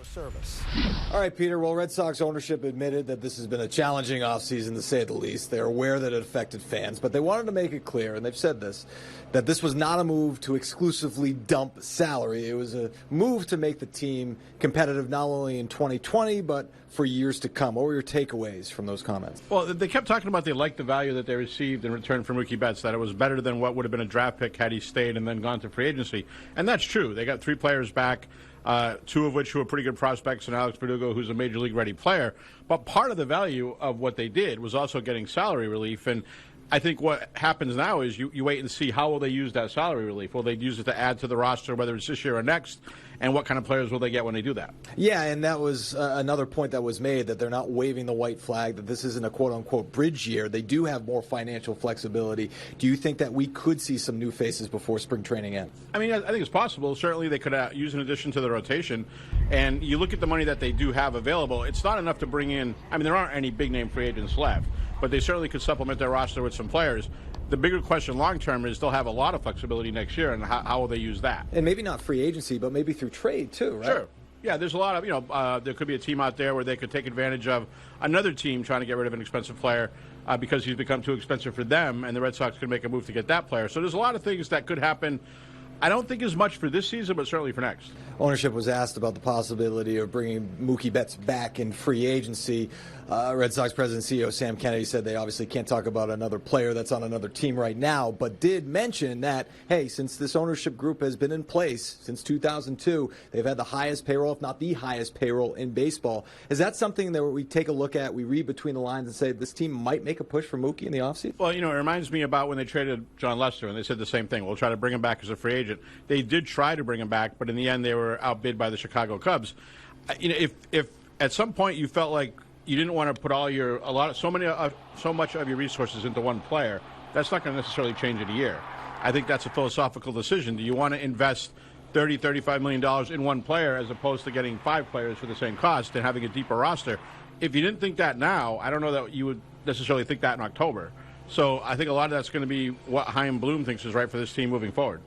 service. All right, Peter. Well, Red Sox ownership admitted that this has been a challenging offseason, to say the least. They're aware that it affected fans, but they wanted to make it clear, and they've said this, that this was not a move to exclusively dump salary. It was a move to make the team competitive not only in 2020, but for years to come. What were your takeaways from those comments? Well, they kept talking about they liked the value that they received in return for Mookie Betts, that it was better than what would have been a draft pick had he stayed and then gone to free agency. And that's true. They got 3 players back, 2 of which who are pretty good prospects, and Alex Verdugo, who's a major league ready player. But part of the value of what they did was also getting salary relief. And I think what happens now is you wait and see how will they use that salary relief. Will they use it to add to the roster, whether it's this year or next? And what kind of players will they get when they do that? Yeah, and that was another point that was made, that they're not waving the white flag, that this isn't a quote-unquote bridge year. They do have more financial flexibility. Do you think that we could see some new faces before spring training ends? I mean, I think it's possible. Certainly they could use an addition to the rotation. And you look at the money that they do have available, it's not enough to bring in, I mean, there aren't any big-name free agents left, but they certainly could supplement their roster with some players. The bigger question long-term is they'll have a lot of flexibility next year, and how will they use that? And maybe not free agency, but maybe through trade, too, right? Sure. Yeah, there's a lot of, there could be a team out there where they could take advantage of another team trying to get rid of an expensive player because he's become too expensive for them, and the Red Sox could make a move to get that player. So there's a lot of things that could happen. I don't think as much for this season, but certainly for next. Ownership was asked about the possibility of bringing Mookie Betts back in free agency. Red Sox president and CEO Sam Kennedy said they obviously can't talk about another player that's on another team right now, but did mention that, hey, since this ownership group has been in place since 2002, they've had the highest payroll, if not the highest payroll in baseball. Is that something that we take a look at, we read between the lines and say this team might make a push for Mookie in the offseason? Well, it reminds me about when they traded John Lester, and they said the same thing. We'll try to bring him back as a free agent. They did try to bring him back, but in the end they were outbid by the Chicago Cubs. If at some point you felt like you didn't want to put so much of your resources into one player, that's not going to necessarily change in a year. I think that's a philosophical decision. Do you want to invest $35 million in one player as opposed to getting 5 players for the same cost and having a deeper roster? If you didn't think that now, I don't know that you would necessarily think that in October. So I think a lot of that's going to be what Chaim Bloom thinks is right for this team moving forward.